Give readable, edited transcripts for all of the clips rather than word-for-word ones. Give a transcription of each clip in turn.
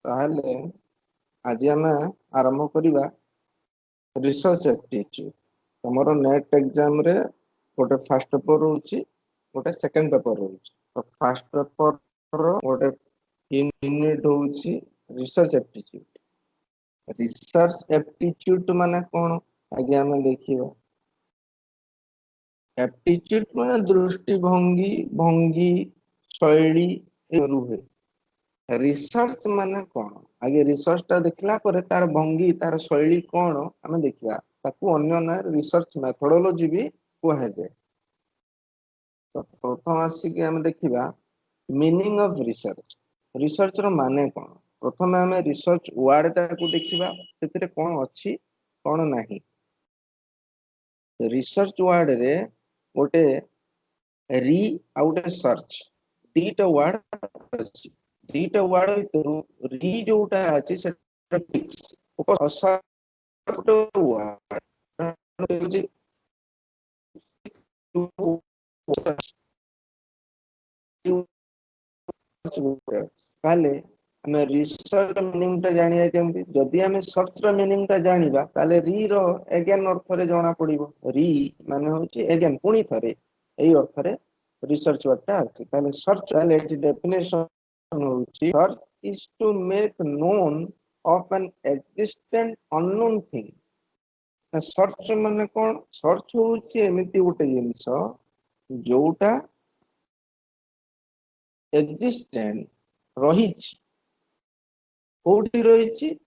ताहले आज आम आरंभ करिबा रिसर्च एप्टीट्यूड। तुमरो नेट एग्जाम रे गोटे फर्स्ट पेपर रोची, गोटे सेकंड पेपर रोची। तो फर्स्ट पेपर रो गोटे यूनिट होची रिसर्च एप्टीट्यूड। रिसर्च एप्टीट्यूड माने कोन आगे हम देखिबा। एप्टीट्यूड माने दृष्टिभंगी, भंगी, शैली रुहे। रिसर्च माने कोन आगे रिसर्च टा देखला पर तार भंगी तार शैली कोन हम देखिबा। ताकू अन्य ना रिसर्च मेथोडोलॉजी भी कहे जाए। तो प्रथम आसी के हम देखिबा मीनिंग ऑफ रिसर्च। रिसर्च रो माने कोन। प्रथम हम रिसर्च वर्ड टा को देखिबा सेतिरे कोन अछि कोन नाही। रिसर्च वर्ड रे गोटे री आउट सर्च दीटा वर्ड अछि। दीटा वर्ड भितरु री जोटा अछि सेटा फिक्स ऊपर सर्च वर्ड ताले हमें रिसर्च मीनिंग टा जानिया केमती। जदि हमें सर्च रो मीनिंग टा जानिबा ताले री रो अगेन अर्थ रे जाना पड़िबो। री माने होची अगेन पुनी थरे एई अर्थ रे रिसर्च वर्ड टा अछि। ताले सर्च वाले डेफिनेशन होची search is to make known of an existent unknown thing. Search माने कोन। सर्च होची एमिति गोटे जिंस जोटा एक्जिस्टेंट रहिछि। कोठी रहिछि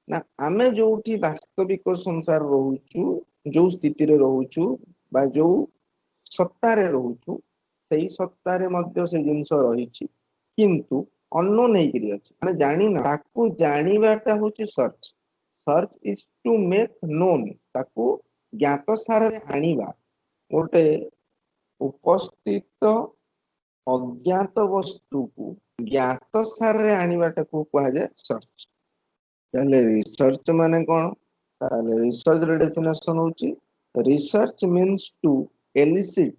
ना आमे जोठी वास्तविक संसार रहउछु, जो स्थिति रे रहउछु बा जो सत्ता रे रहउछु सेही सत्ता रे मध्य से जिंस रहिछि किंतु अननोन नै करी अछि। माने जानि ना ताकू जानिबाटा होची search. Search is to make known ताकू ज्ञात सार रे आनिबा। गोटे उपस्थित अज्ञात वस्तु को ज्ञात सार रे आनिबाटा को कहा जाय सर्च। ताले रिसर्च माने कोन। ताले रिसर्च रे डेफिनेशन होची research means to elicit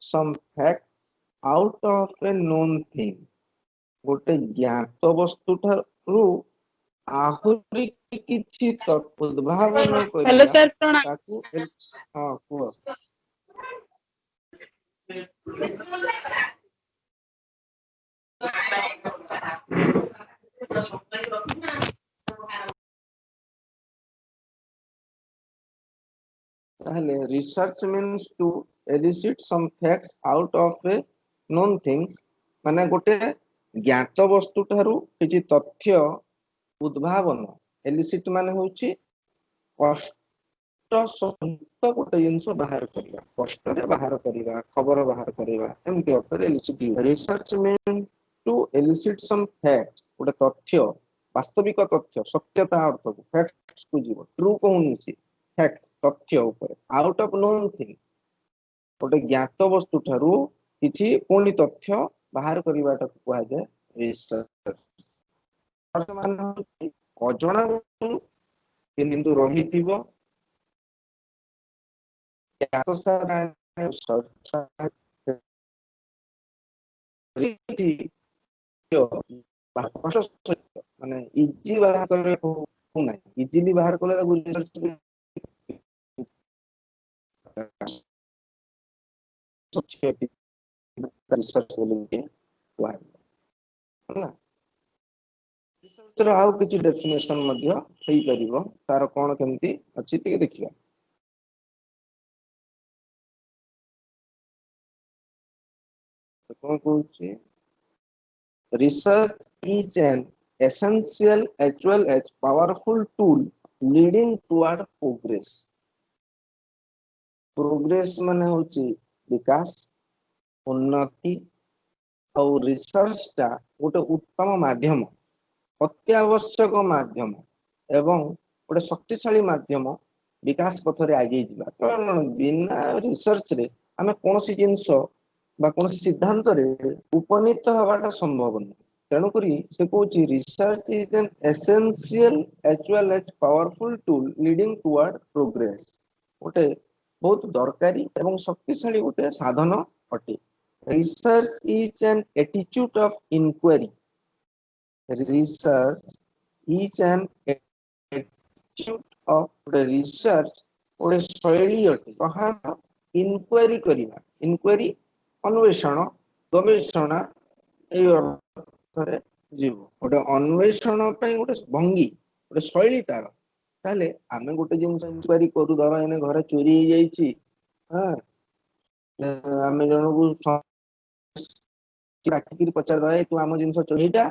some fact out of a known thing. गोटे ज्ञात वस्तु ठारू आहुरी किछि उद्भावन हेलो करिया सर प्रणाम। ताकू हां कुह। ताहले research means to elicit some facts out of a known things माने गोटे ज्ञात वस्तु ठारू किछि तथ्य उद्भावन। एलिसिट माने होची कष्ट सहित गोटे जिंस बाहर करबा, कष्ट रे बाहर करबा, खबर बाहर करबा एमति अर्थ elicit. Research mean to elicit some facts गोटे तथ्य वास्तविक तथ्य सत्यता अर्थ को फैक्ट्स को जीव ट्रू कहूनी सी फैक्ट तथ्य ऊपर आउट ऑफ नोन थिंग गोटे ज्ञात वस्तु ठारू किछि पुणी तथ्य बाहर करबाटा को कहा जाय रिसर्च। वर्तमान अजणा वस्तु किंतु रहिथिबो ज्ञात सारा सर्च माने इजी बाहर करे को नै इजीली बाहर करले रिसर्च बोलके हुआ है। रिसर्च रो आउ किछि डेफिनेशन मध्य हेई परिबो तार कोन केमती अछि टिके देखिबा। तो कोन कहूची research is an essential as well as powerful tool leading toward progress. Progress माने होची विकास उन्नति और रिसर्च टा गोटे उत्तम माध्यम अत्यावश्यक माध्यम एवं गोटे शक्तिशाली माध्यम विकास पथरे आगे जिबा। कारण बिना रिसर्च रे हमें कोनोसी जिंस बा कोनोसी सिद्धांत रे उपनीत हवाटा संभव नहीं। तेणु करी से कहूची research is an essential as well as powerful tool leading toward progress. गोटे बहुत दरकारी एवं शक्तिशाली गोटे साधन अटे। Research is an attitude of inquiry. Research is an attitude of research गोटे शैली अटे कहा इनक्वारी करिवा इनक्वारी अन्वेषण गवेषणा ए अर्थरे जीव गोटे अन्वेषण पे गोटे भंगी गोटे शैली तार ताले आमे गोटे जिन इनक्वारी करू धर एने घर चोरी हो जाइछि हां आमे जनकू राखिक पचार दे तू आम जिन चोरीटा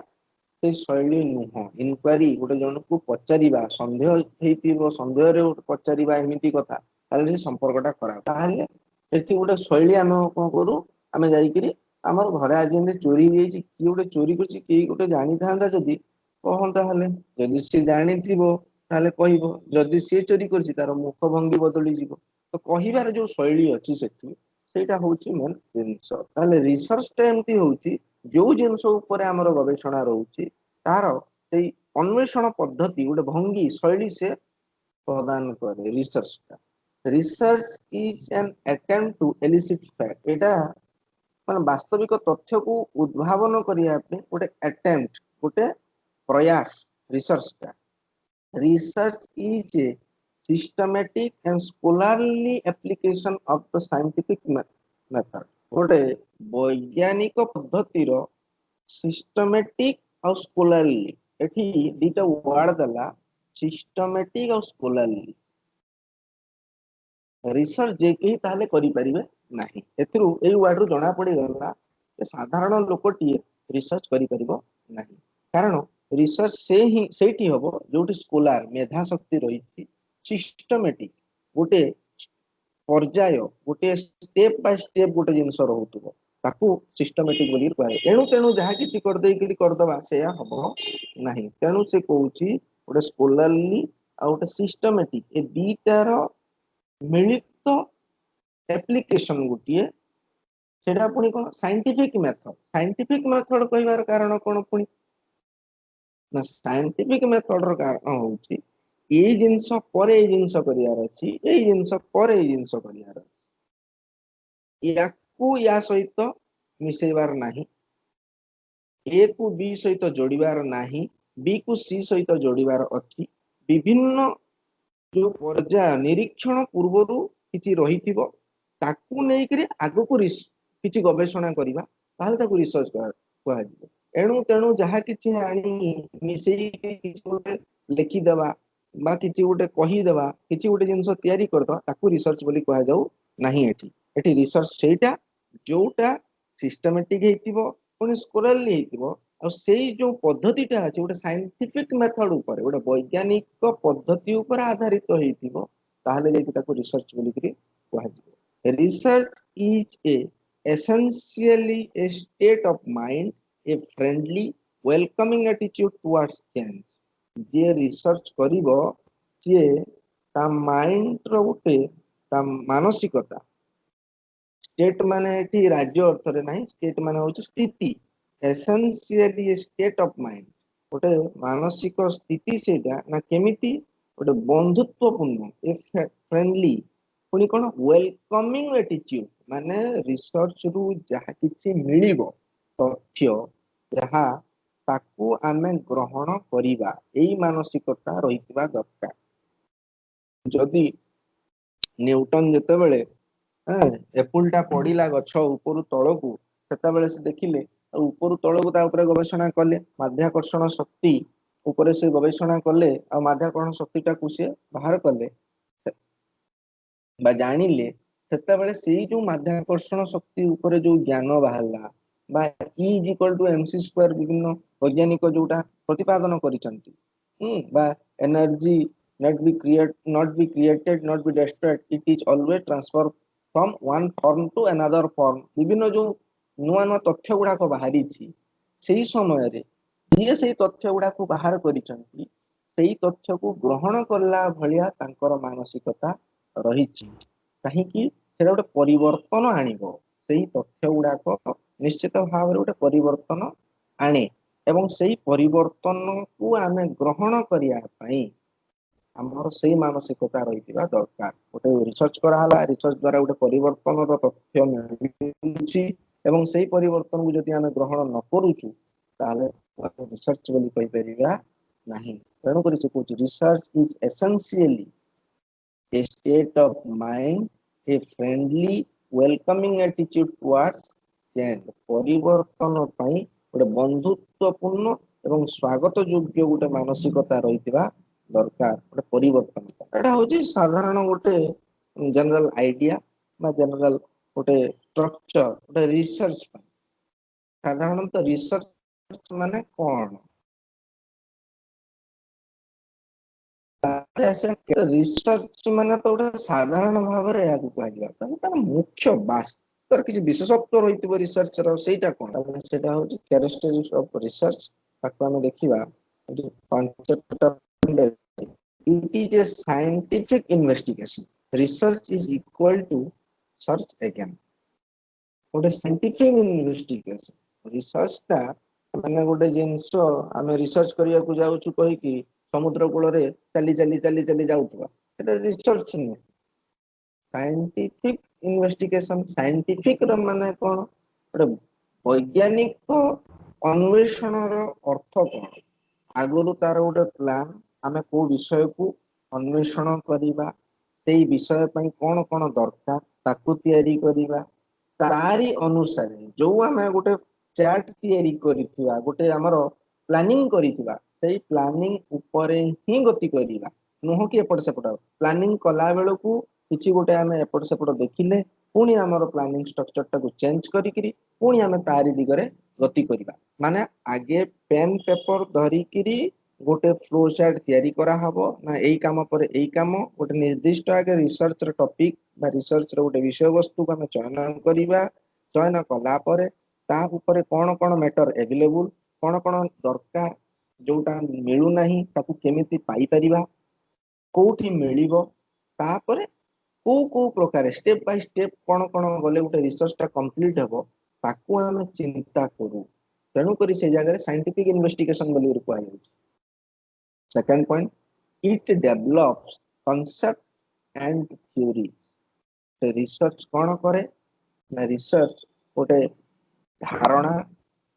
से शैली नुह इनक्वारी गोटे जन को पचारिबा संदेह हेतिबो संदेह रे पचारिबा एमिति कथा ताले संपर्कटा खराब ताले एठी गोटे शैली आमे कोन करू आमे जाई करी हमर घरे आज चोरी हो जाइछि कि गोटे चोरी करछि कि गोटे जानि थांदा जदी कहंता हले जदी से जानि थिबो ताले कहिबो जदी से चोरी करछि तार मुख भंगी बदली जीवो तो कहिबार जो शैली अछि सेठी सेटा होछि मेन जिंस ताले रिसर्च टा एमती होछि जो जिंस ऊपर हमर गवेषणा रहउछि तार सेई अन्वेषण पद्धति गोटे भंगी शैली से प्रदान करे research is an attempt to elicit fact एटा मान वास्तविक तथ्य को उद्भावन करिया पे गोटे अटेम्प्ट गोटे प्रयास research is a systematic and scholarly application of the scientific method गोटे वैज्ञानिक पद्धतिर सिस्टमेटिक और स्कॉलरली एठी दीटा वर्ड दला सिस्टमेटिक और स्कॉलरली रिसर्च जे के ताले करि परिबे नाही एथरु एई वर्ड रु जणा पड़ी गला साधारण लोकटी रिसर्च करि परिबो नाही कारण रिसर्च से ही सेठी हबो जोटी स्कॉलर मेधा शक्ति रही सिस्टमेटिक गोटे पर्याय गोटे स्टेप बाय स्टेप गोटे जिंस रहउतबो ताकू सिस्टमेटिक बोली कहै एणु तेणु जहा किछि कर देई कि कर दबा से हबो नाही तेणु से कहउची गोटे स्कॉलरली आ गोटे सिस्टमेटिक ए दीटार मिलित एप्लीकेशन गोटिए सेटा पुनी कोन साइंटिफिक मेथड कहबार कारण कोन पुनी ना साइंटिफिक मेथड रो कारण होउची ए जिंस पर ए जिंस करियार अछि ए जिंस पर ए जिंस करियार अछि याकू या सहित मिसेबार नाही ए को बी सहित जोड़ीबार नाही बी को सी सहित जोड़ीबार अछि विभिन्न जो पर्याय निरीक्षण पूर्वरु किछि रहिथिबो ताकू नै करी आगो को किछि गवेषणा करिबा ताहले ताकू रिसर्च कहै एणु तेणु जहा किछि आनी मिसेई किछि गोटे लेखि देबा बा किछि गोटे कहि देबा किछि गोटे जिंस तयारी करतो ताकू रिसर्च बोली कहै जाऊ नाही एठी रिसर्च सेटा जोटा सिस्टमेटिक हेतिबो पुनी स्कॉलरली हेतिबो और सेई जो पद्धतिटा अछि गोटे साइंटिफिक मेथड ऊपर गोटे वैज्ञानिक पद्धति ऊपर आधारित हेतिबो ताहले जे ताकू रिसर्च बोली करी कहै जाऊ research is a essentially a state of mind a friendly welcoming attitude towards change J research करिवो जे ता माइंड रो उठे ता मानसिकता स्टेट माने एठी राज्य अर्थ रे नाही स्टेट माने होची स्थिति एसेंशियली स्टेट ऑफ माइंड गोटे मानसिक स्थिति सेटा ना केमिति गोटे बंधुत्वपूर्ण ए फ्रेंडली पुनी कोन वेलकमिंग एटीट्यूड माने रिसर्च रु जहा किछि मिलिबो तथ्य जहा ताकू आमे ग्रहण करिबा एई मानसिकता रहितबा दरकार जदि न्यूटन जते बेले एप्पलटा पडिला गछ ऊपर तळकू सेता बेले से देखिले ऊपर तळकू ता ऊपर गवेषणा कले माध्याकर्षण शक्ति ऊपर से गवेषणा कले आ माध्याकर्षण शक्तिटा को से बाहर कले बा जानिले सेता बेले सेई जो माध्याकर्षण शक्ति ऊपर जो ज्ञान बाहरला बा E = mc² विभिन्न वैज्ञानिक जोटा प्रतिपादन करिसंती बा energy not be created not be destroyed it is always transferred from one form to another form विभिन्न जो नुआ नुआ तथ्य गुडा को बाहरी छी सेही समय रे जे सेही तथ्य गुडा को बाहर करिसंती सेही तथ्य को ग्रहण करला भलिया तांकर मानसिकता रही छी काहे कि सेरा गोटे परिवर्तन आनिबो सेही तथ्य गुडा को निश्चित भाव रे गोटे परिवर्तन आने एवं सेही परिवर्तन को आमे ग्रहण करिया पई हमर सेही मानसिकता रहितिबा दरकार गोटे रिसर्च करा हला रिसर्च द्वारा गोटे परिवर्तन रो तथ्य मिलुची एवं सेही परिवर्तन को जदि आमे ग्रहण न करूचु ताले रिसर्च बोली कहि परिबा ନାହିଁ। ତେଣୁକରି ସେ କହୁଛି research is essentially a state of mind, a friendly, welcoming attitude towards change. ପରିବର୍ତ୍ତନ ପାଇଁ ଗୋଟେ ବନ୍ଧୁତ୍ୱପୂର୍ଣ୍ଣ ଏବଂ ସ୍ୱାଗତ ଯୋଗ୍ୟ ଗୋଟେ ମାନସିକତା ରହିଥିବା ଦରକାର। ଗୋଟେ ପରିବର୍ତ୍ତନ ଏଟା ହଉଛି ସାଧାରଣ ଗୋଟେ ଜେନେରାଲ ଆଇଡିଆ বা ଜେନେରାଲ ଗୋଟେ ଷ୍ଟ୍ରକ୍ଚର ଗୋଟେ ରିସର୍ଚ୍ଚ ପାଇଁ। ସାଧାରଣତଃ ରିସର୍ଚ୍ଚ ମାନେ କଣ? ରିସର୍ଚ୍ଚ ମାନେ ତ ଗୋଟେ ସାଧାରଣ ଭାବରେ ଏହାକୁ କୁହାଯିବା ତାର ମୁଖ୍ୟ ତାର କିଛି ବିଶେଷତ୍ୱ ରହିଥିବ ରିସର୍ଚ୍ଚର ସେଇଟା କଣ? ସେଇଟା ହଉଛି କ୍ୟାରେକ୍ଟରିଷ୍ଟିକ୍ସ ଅଫ ରିସର୍ଚ୍ଚ। ତାକୁ ଆମେ ଦେଖିବା ପାଞ୍ଚଟା it is a scientific investigation. Research is equal to search again. ଗୋଟେ ସାଇଣ୍ଟିଫିକ ଇନଭେଷ୍ଟିଗେସନ ରିସର୍ଚ୍ଚ ଟା ମାନେ ଗୋଟେ ଜିନିଷ ଆମେ ରିସର୍ଚ୍ଚ କରିବାକୁ ଯାଉଛୁ କହିକି ସମୁଦ୍ର କୂଳରେ ଚାଲି ଚାଲି ଚାଲି ଚାଲି ଯାଉଥିବା ସେଟା ରିସର୍ଚ୍ଚ ନୁହେଁ। ସାଇଣ୍ଟିଫିକ ଇନଭେଷ୍ଟିଗେସନ ସାଇଣ୍ଟିଫିକ ର ମାନେ କଣ? ଗୋଟେ ବୈଜ୍ଞାନିକ ଅନ୍ୱେଷଣର ଅର୍ଥ କଣ? ଆଗରୁ ତାର ଗୋଟେ ପ୍ଲାନ ଆମେ କୋଉ ବିଷୟକୁ ଅନ୍ୱେଷଣ କରିବା ସେଇ ବିଷୟ ପାଇଁ କଣ କଣ ଦରକାର ତାକୁ ତିଆରି କରିବା ତାରି ଅନୁସାରେ ଯୋଉ ଆମେ ଗୋଟେ ଚାର୍ଟ ତିଆରି କରିଥିବା ଗୋଟେ ଆମର ପ୍ଲାନିଂ କରିଥିବା ସେଇ ପ୍ଲାନିଂ ଉପରେ ହିଁ ଗତି କରିବା। ନୁହଁ କି ଏପଟ ସେପଟ ପ୍ଲାନିଂ କଲା ବେଳକୁ କିଛି ଗୋଟେ ଆମେ ଏପଟ ସେପଟ ଦେଖିଲେ ପୁଣି ଆମର ପ୍ଲାନିଂ ଷ୍ଟ୍ରକ୍ଚର ଟାକୁ ଚେଞ୍ଜ କରିକିରି ପୁଣି ଆମେ ତାରି ଦିଗରେ ଗତି କରିବା। ମାନେ ଆଗେ ପେନ୍ ପେପର ଧରିକିରି ଗୋଟେ ଫ୍ଲୋ ଚାର୍ଟ ତିଆରି କରାହବ ନା ଏଇ କାମ ପରେ ଏଇ କାମ ଗୋଟେ ନିର୍ଦ୍ଦିଷ୍ଟ ଆଗେ ରିସର୍ଚ୍ଚର ଟପିକ ବା ରିସର୍ଚ୍ଚର ଗୋଟେ ବିଷୟବସ୍ତୁକୁ ଆମେ ଚୟନ କରିବା। ଚୟନ କଲା ପରେ ତା ଉପରେ କଣ କଣ ମ୍ୟାଟର ଏଭେଲେବୁଲ କଣ କଣ ଦରକାର ଯୋଉଟା ମିଳୁନାହିଁ ତାକୁ କେମିତି ପାଇପାରିବା କୋଉଠି ମିଳିବ ତାପରେ କୋଉ କୋଉ ପ୍ରକାର ଷ୍ଟେପ ବାଇ ଷ୍ଟେପ କଣ କଣ ଗଲେ ଗୋଟେ ରିସର୍ଚ୍ଚ ଟା କମ୍ପ୍ଲିଟ ହବ ତାକୁ ଆମେ ଚିନ୍ତା କରୁ। ତେଣୁକରି ସେ ଜାଗାରେ ସାଇଣ୍ଟିଫିକ ଇନଭେଷ୍ଟିଗେସନ ବୋଲି କୁହାଯାଉଛି। Second point it develops concept and theory. Research କଣ କରେ ନା ରିସର୍ଚ୍ଚ ଗୋଟେ ଧାରଣା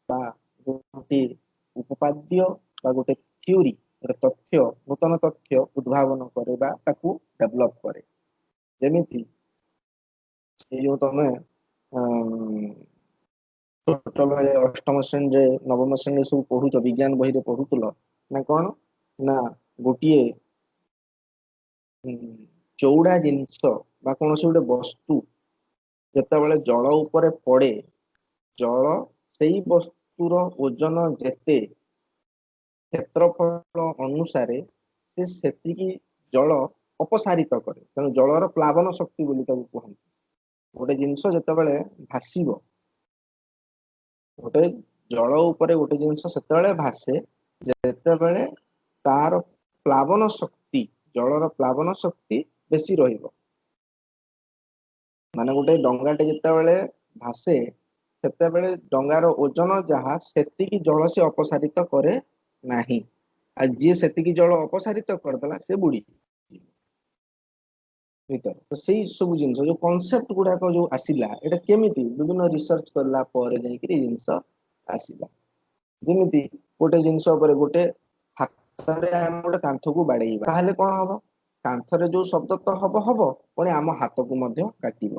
ବା ଗୋଟେ ଉପପାଦ୍ୟ ବା ଗୋଟେ ଥିଓରି ଗୋଟେ ତଥ୍ୟ ନୂତନ ତଥ୍ୟ ଉଦ୍ଭାବନ କରେ ବା ତାକୁ ଡେଭଲପ କରେ। ଯେମିତି ଏଇ ଯୋଉ ତମେ ଛୋଟ ବେଳେ ଅଷ୍ଟମ ଶ୍ରେଣୀରେ ନବମ ଶ୍ରେଣୀରେ ସବୁ ପଢୁଛ ବିଜ୍ଞାନ ବହିରେ ପଢୁଥିଲ ନା କଣ ନା ଗୋଟିଏ ଚଉଡା ଜିନିଷ ବା କୌଣସି ଗୋଟେ ବସ୍ତୁ ଯେତେବେଳେ ଜଳ ଉପରେ ପଡେ ଜଳ ସେଇ ବସ୍ତୁର ଓଜନ ଯେତେ କ୍ଷେତ୍ରଫଳ ଅନୁସାରେ ସେ ସେତିକି ଜଳ ଅପସାରିତ କରେ ତେଣୁ ଜଳର ପ୍ଲାବନ ଶକ୍ତି ବୋଲି ତାକୁ କୁହନ୍ତି। ଗୋଟେ ଜିନିଷ ଯେତେବେଳେ ଭାସିବ ଗୋଟେ ଜଳ ଉପରେ ଗୋଟେ ଜିନିଷ ସେତେବେଳେ ଭାସେ ଯେତେବେଳେ ତାର ପ୍ଲାବନ ଶକ୍ତି ଜଳର ପ୍ଲାବନ ଶକ୍ତି ବେଶୀ ରହିବ। ମାନେ ଗୋଟେ ଡଙ୍ଗାଟେ ଯେତେବେଳେ ଭାସେ ସେତେବେଳେ ଡଙ୍ଗାର ଓଜନ ଯାହା ସେତିକି ଜଳ ସେ ଅପସାରିତ କରେ ନାହିଁ ଆଉ ଯିଏ ସେତିକି ଜଳ ଅପସାରିତ କରିଦେଲା ସେ ବୁଡି ତ ସେଇ ସବୁ ଜିନିଷ ଯୋଉ କନସେପ୍ଟ ଗୁଡାକ ଯୋଉ ଆସିଲା ଏଇଟା କେମିତି ବିଭିନ୍ନ ରିସର୍ଚ୍ଚ କଲା ପରେ ଯାଇକିରି ଏଇ ଜିନିଷ ଆସିଲା। ଯେମିତି ଗୋଟେ ଜିନିଷ ଉପରେ ଗୋଟେ ହାତରେ ଆମେ ଗୋଟେ କାନ୍ଥକୁ ବାଡେଇବା ତାହେଲେ କଣ ହବ କାନ୍ଥରେ ଯୋଉ ଶବ୍ଦ ତ ହବ ହବ ପୁଣି ଆମ ହାତକୁ ମଧ୍ୟ କାଟିବ।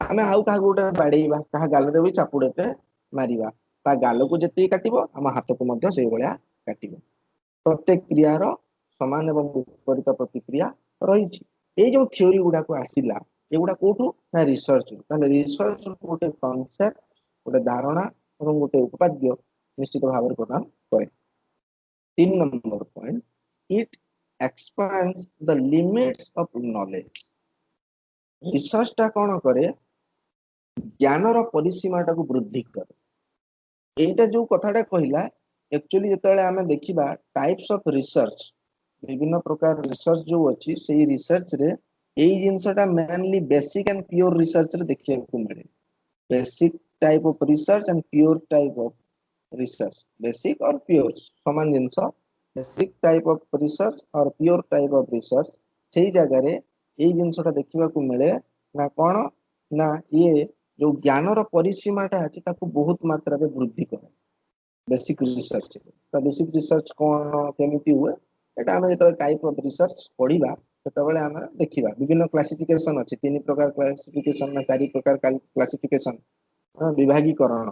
ଆମେ ଆଉ କାହାକୁ ଗୋଟେ ବାଡେଇବା କାହା ଗାଲରେ ବି ଚାପୁଡାଟେ ମାରିବା ତା ଗାଲକୁ ଯେତିକି କାଟିବ ଆମ ହାତକୁ ମଧ୍ୟ ସେଇଭଳିଆ କାଟିବ। ପ୍ରତ୍ୟେକ କ୍ରିୟାର ସମାନ ଏବଂ ବିପରୀତ ପ୍ରତିକ୍ରିୟା ରହିଛି। ଏଇ ଯୋଉ ଥିଓରି ଗୁଡାକୁ ଆସିଲା ଏଗୁଡା କୋଉଠୁ ନା ରିସର୍ଚ୍ଚ ତାହେଲେ ରିସର୍ଚ୍ଚ ଗୋଟେ କନସେପ୍ଟ ଗୋଟେ ଧାରଣା ଏବଂ ଗୋଟେ ଉପାଦ୍ୟ ନିଶ୍ଚିତ ଭାବରେ ପ୍ରଦାନ କରେ। 3 number point it expands the limits of knowledge। Research ଟା କଣ କରେ ଜ୍ଞାନର ପରିସୀମା ଟାକୁ ବୃଦ୍ଧି କରେ। ଏଇଟା ଯୋଉ କଥାଟା କହିଲା ଆକ୍ଚୁଆଲି ଯେତେବେଳେ ଆମେ ଦେଖିବା ଟାଇପ୍ସ ଅଫ ରିସର୍ଚ୍ଚ ବିଭିନ୍ନ ପ୍ରକାର ରିସର୍ଚ୍ଚ ଯୋଉ ଅଛି ସେଇ ରିସର୍ଚ୍ଚ ରେ ଏଇ ଜିନିଷଟା ମେନଲି ବେସିକ ଆଣ୍ଡ ପିଓର ରିସର୍ଚ୍ଚରେ ଦେଖିବାକୁ ମିଳେ। Basic type of research and pure type of research basic or pure ସମାନ ଜିନିଷ basic type of research or pure type of research ସେଇ ଜାଗାରେ ଏଇ ଜିନିଷଟା ଦେଖିବାକୁ ମିଳେ ନା କଣ ନା ଇଏ ଯୋଉ ଜ୍ଞାନର ପରିସୀମା ଟା ଅଛି ତାକୁ ବହୁତ ମାତ୍ରାରେ ବୃଦ୍ଧି କରେ। बेसिक रिसर्च तो बेसिक रिसर्च कौन केमिति हुए एटा हम जो टाइप ऑफ रिसर्च पढ़िबा सेतबेले हम देखिबा विभिन्न क्लासिफिकेशन अछि तीन प्रकार क्लासिफिकेशन ना चारि प्रकार क्लासिफिकेशन विभागीकरण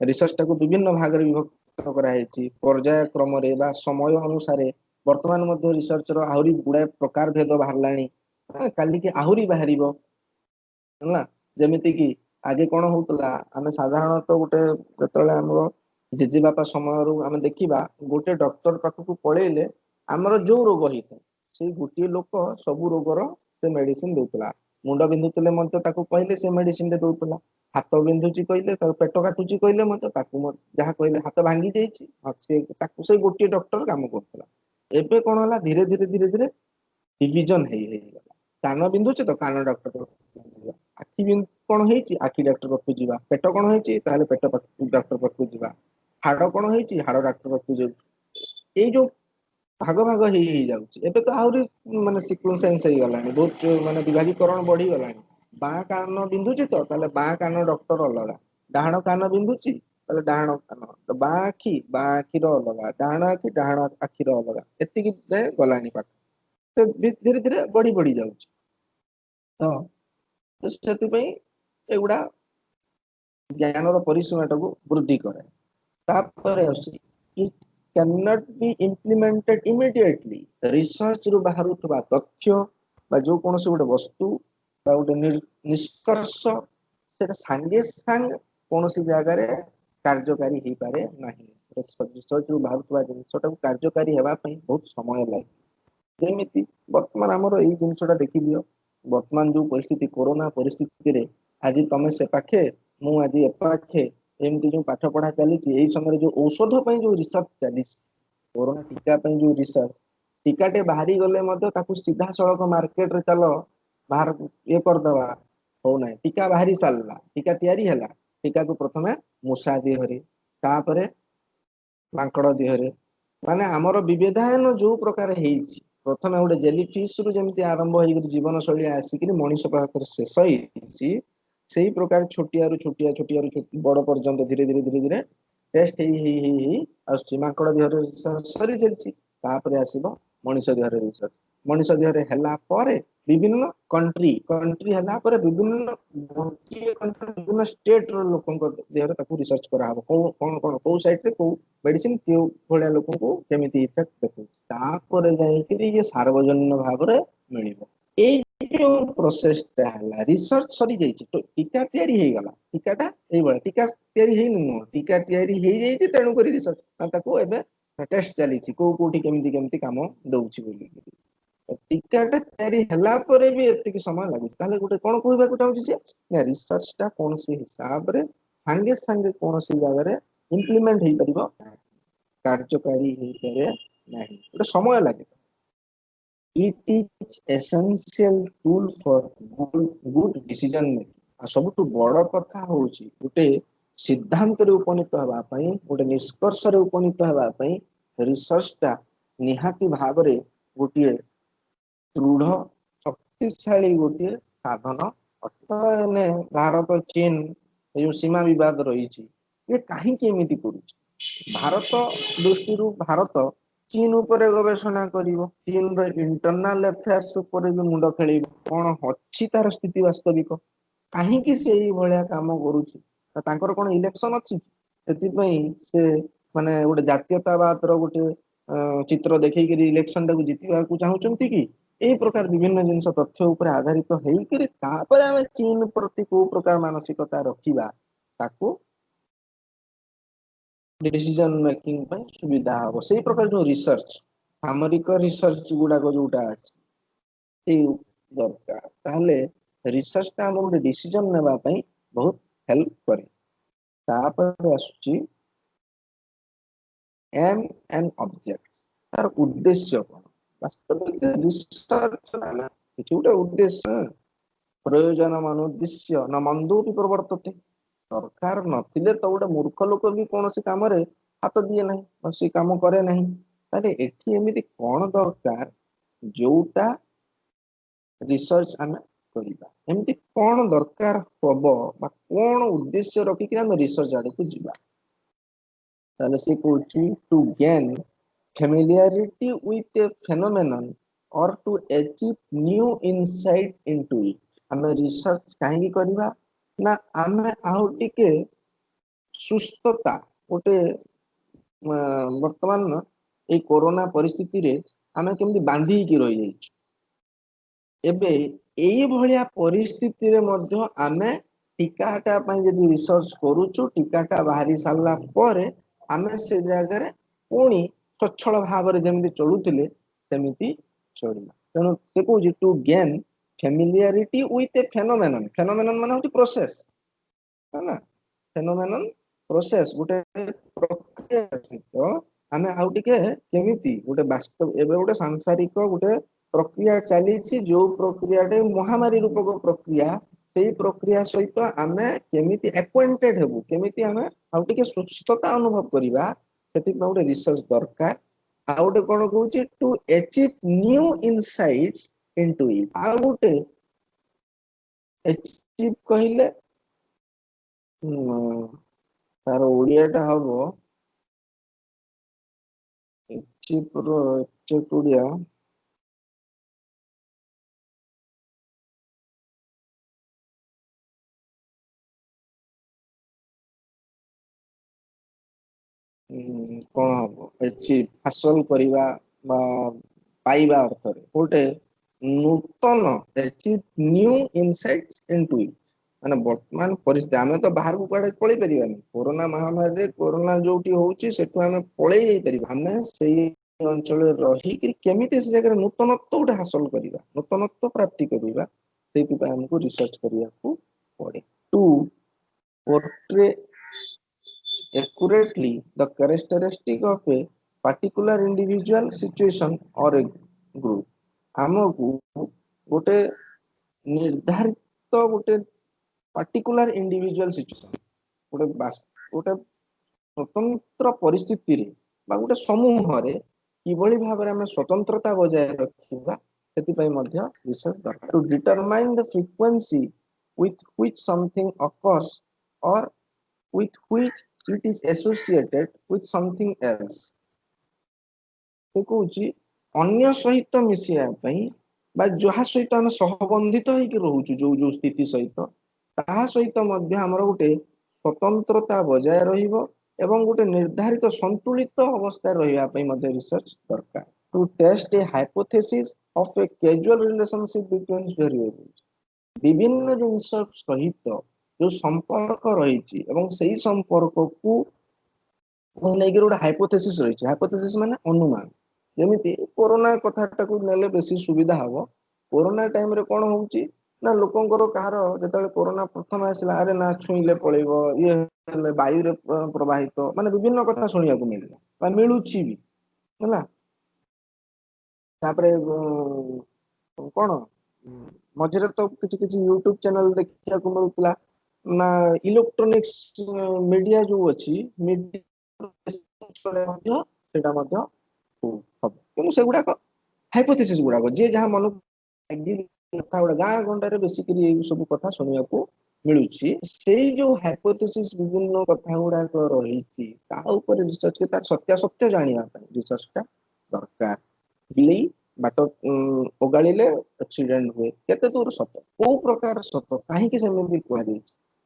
रिसर्च टाको विभिन्न भाग रे विभक्त करा हेछि पर्याय क्रम रे बा समय अनुसार वर्तमान मध्ये रिसर्च रो आहुरी गुडा प्रकार भेद बाहरलाणी काली के आहुरी बाहरिबो हला जेमिति कि आगे कोन होतला आमे साधारणतः गोटे जतले हमरो जेजे बापा समय रो आमे देखिबा गोटे डॉक्टर पाखकु पळेले हमरो जो रोग हित से गोटे लोक सब रोगर से मेडिसिन देउतला मुंड बिंदुतले मते ताकू कहले से मेडिसिन दे दउतला हाथ बिंदुची कहले तो पेट काटुची कहले मते ताकू जहा कहले हाथ भांगी जाईची से ताकू से गोटे डॉक्टर काम करतला एबे कोन होला धीरे धीरे धीरे धीरे डिवीजन हे गला कान बिंदुची तो कान डॉक्टर आखि बिंदु कोन हेची आखि डॉक्टर पाखकु जीवा पेट कोन हेची ताले पेट डॉक्टर पाखकु जीवा हाड़ कोन हेची हाड़ डॉक्टर पाखकु जे ए जो भाग भाग हे जाउची एबे तो आउरी माने सिक्वेंस हे गलानी बहुत माने विभागीकरण बढ़ी गलानी बा कान बिंदुची तो ताले बा कान डॉक्टर अलगा डाहाण कान बिंदुची ताले डाहाण कान तो बा आखि रो अलगा डाहाण आखि रो अलगा एतिकी दे गलानी पाठ तो धीरे धीरे बढ़ी बढ़ी जाउची तो सेति पई एगुडा ज्ञान रो परिसीमा टाको वृद्धि करे तापर आसी it can not be implemented immediately research रु बाहरुथबा तथ्य बा जो कोनसे गोटे वस्तु बा गोटे निष्कर्ष सेटा संगे संग कोनसे जगह रे कार्यकारी हे पारे नाही रिसर्च रु बाहरुथबा जिनसटा कार्यकारी हेबा पई बहुत समय लागे जेमिति वर्तमान हमरो एई जिनसटा देखि दियो वर्तमान जो परिस्थिति कोरोना परिस्थिति रे आज तमे से पाखे मु आज ए पाखे एमती जो पाठ पढ़ा चली एई समय जो औषध पई जो रिसर्च चली कोरोना टीका पई जो रिसर्च टीकाटे बाहरी गले मते ताकू सीधा सड़क मार्केट रे चलो बाहर ये कर दवा हो नाही टीका बाहरी सालला टीका तयारी हला टीका को प्रथमे मुसा देहरे तापरे मांकड़ देहरे माने हमर विविधायन जो प्रकार हेछि प्रथमे गोटे जेली फिश रु जेमिति आरंभ होई जीवन शैली आसिकरी मनीष पाखर शेष हेछि सेही प्रकार छोटिया बड़ पर्यंत धीरे धीरे धीरे धीरे टेस्ट हेई आसछि मांकड़ देहरे सरी चलछि तापरे आसीबो मनीष देहरे रिसर्च मनीष देहरे हला परे विभिन्न कंट्री हला परे विभिन्न विभिन्न स्टेट रो लोकन को देहरे ताकू रिसर्च करा हबो को साइड रे को मेडिसिन के भलिया लोकन को केमिति इफेक्ट देखौ तापरे जाई कि ये सार्वजनिक भाव रे मिलिबो ए जो प्रोसेस ता हला रिसर्च सरी जाईछि तो टीका तयारी हे गला टीकाटा एई बळा टीका तयारी हे न टीका तयारी हे जाईछि तेनु करी रिसर्च ताकू एबे टेस्ट चलीछि कोठी केमिति काम दउछि बोली टीकाटा तयारी हला परे भी एतिक समय लागु ताले गोटे कोन कहबा को चाहूछि जे ना रिसर्च ता कोन से हिसाब रे संगे संगे कोन से जगह रे इंप्लीमेंट हे परिबो कार्यकारी हे करे नाही गोटे समय लागे it is essential tool for good decision making आ सबटु बड़ कथा होउची गोटे सिद्धांत रे उपनीत हबा पई गोटे निष्कर्ष रे उपनीत हबा पई रिसर्च ता निहाती भाव रे गोटे दृढ़ शक्तिशाली गोटे साधन अर्थने भारत चीन जो सीमा विवाद रही ये कहीं एमती करुଛି भारत दृष्टि भारत चीन उपरे गवेषणा करिवो चीन रो इंटरनल अफेयर्स उपरे भी मुंड खेलेइबो कोन अछि तार स्थिति वास्तविक कहीं की से ई भलिया काम करूछि तांकर कोन इलेक्शन अछि एति पई से माने गोटे जातीयतावाद रो गोटे चित्र देखै कि इलेक्शन टाକୁ जितिबा को चाहउचंती कि एई प्रकार विभिन्न जिंस तथ्य ऊपर आधारित हेई कि तापर हम चीन प्रति को प्रकार मानसिकता रखिबा ताको डिसीजन मेकिंग पर सुविधा हो से प्रकार जो रिसर्च सामरिक रिसर्च गुडा को जोटा अछि ए दरकार ताले रिसर्च ता हम डिसीजन नेबा पई बहुत हेल्प करे तापर आसुची एम एंड ऑब्जेक्ट तार उद्देश्य कोन वास्तविक रिसर्च ना किछुटा उद्देश्य प्रयोजन मान उद्देश्य न मंदोपि प्रवर्तते दरकार नथिले तो गोटे मूर्ख लोक भी कौन सी काम रे हाथ दिए नहीं से काम करे नहीं ताले एठी एमिति कोन दरकार जोटा रिसर्च आमे करिबा एमिति कोन दरकार होबो बा कोन उद्देश्य रखि कि हम रिसर्च आडे को जीवा ताले से कोची to gain familiarity with a phenomenon or to achieve new insight into it। हमें रिसर्च कहीं करवा ना आमे आउ टिके सुस्थता गोटे वर्तमान ए कोरोना परिस्थिति रे आमे केमती बांधी की रही जाइछ एबे एई भलिया परिस्थिति रे मध्य आमे टीकाटा पई यदि रिसर्च करूछु टीकाटा बाहरी सारला परे आमे से जगह रे पुणी स्वच्छल भाव रे जेमती चलुथिले सेमिति चलिबा तेणु से कहू to gain familiarity with a phenomenon phenomenon माने होती प्रोसेस है ना फेनोमेनन प्रोसेस गोटे प्रक्रिया सहित आमे आउ टिके केमिति गोटे वास्तव एबे गोटे सांसारिक गोटे प्रक्रिया चली जो प्रक्रिया महामारी रूपक प्रक्रिया से प्रक्रिया सहित आमे केमिति एक्वेंटेड हेबु केमिति आमे आउ टिके सुस्थता अनुभव करिबा सेति गोटे रिसर्च दरकार आउ गोटे कोन कहूची to achieve new insights into it आउ गोटे अचीव कहिले तार ओडिया टा हबो अचीव रो अचीव ओडिया कौन हम अचीव हासिल करवा पाइबा अर्थ गोटे नूतन achieve new insights into it माने वर्तमान परिस्थिति आमे तो बाहर को कुआडे पळै परिबानी कोरोना महामारी रे कोरोना जोटी होउची सेठु आमे पळै जाई परिबा आमे सेही अंचल रही कि केमिति से जगह नूतनत्व गोटे हासिल करवा नूतनत्व प्राप्ति करवा सेति पे हमको रिसर्च करिया को पड़े to portray accurately the characteristic of a particular individual situation or a group हमको गोटे निर्धारित गोटे particular individual situation गोटे गोटे स्वतंत्र परिस्थिति रे बा गोटे समूह रे किभଳି भाबरे हम स्वतंत्रता बजाय रखिबा सेति पय मध्य रिसर्च दरकार to determine the frequency with which something occurs or with which it is associated with something else से कहूची अन्य सहित मिसिया पई बा जहा सहित हम सहबंधित होई कि रहउछु जो जो स्थिति सहित ता सहित मध्य हमर गोटे स्वतंत्रता बजाय रहिबो एवं गोटे निर्धारित संतुलित अवस्था रहिबा पई मध्य रिसर्च दरकार to test a hypothesis of a causal relationship between variables विभिन्न जिनस सहित जो संपर्क रही एवं सही संपर्क को नहीं गोटे हाइपोथेसिस रही हाइपोथेसिस माने अनुमान जमीती कोरोना कथाटा को नेले बेसी सुविधा हम कोरोना टाइम रे कौन होउची ना लोकंकर कहार जेतले कोरोना प्रथम आसला अरे ना छुईले पळेबो ये वायु रे प्रवाहित माने विभिन्न कथा सुनिया को मिलला बा मिलुची भी हैला तापरे कौन मझे तो किसी किसी यूट्यूब चैनल देखा मिलूला ना इलेक्ट्रोनिक्स मीडिया जो अच्छी मीडिया से गुड़ाक हाइपोथेसिस गुड़ाक जे जहाँ मन कथा गुड़ा गाँ गंडारे बेसिकली सब कथा सुनिया को मिलूची से जो हाइपोथेसिस विभिन्न कथा गुड़ाक रही रिसर्च के तार सत्यासत्य जानिया रिसर्च टा दरकार बिलेई बाट ओगाड़िले एक्सीडेंट हुए केते दूर सत को प्रकार सत कहीं सेमती कह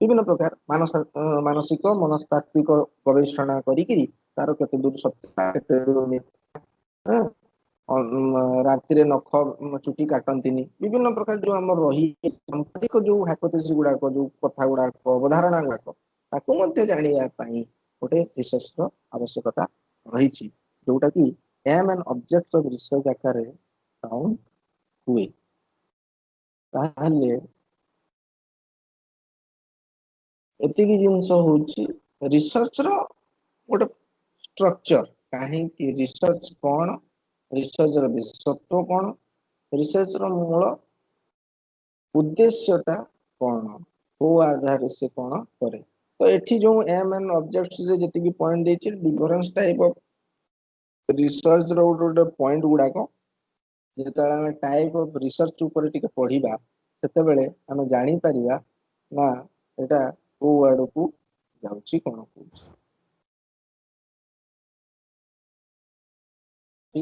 विभिन्न प्रकार मानसिक मनस्तात्विक गवेषणा करी तार केते दूर सत्य केते दूर मिथ्या राति नख चुटी काटंतीनी विभिन्न प्रकार जो आम रही सांसारिक जो हाइपोथेसिस गुड़ाक जो कथा गुड़ाक अवधारणा गुड़ाक ताकू मध्य जानिया पई गोटे रिसर्च रो आवश्यकता रही जोटा कि aim and objects of research आकार काउंट हुए ताहले एतिकी जिंस होची रिसर्च रो गोटे स्ट्रक्चर काहे कि रिसर्च कोन रिसर्च रो विशेषत्व कोन रिसर्च रो मूल उद्देश्यटा कोन को आधार से कोन करे तो एठी जो एम एंड ऑब्जेक्ट्स जे जति पॉइंट देछि डिफरेंस टाइप ऑफ रिसर्च रो गोटे पॉइंट गुड़ाक जेतेबेले आमे टाइप ऑफ रिसर्च ऊपर टिके पढिबा सेतेबेले आमे जानि परिबा ना एटा को आड़ को जाउछि कोन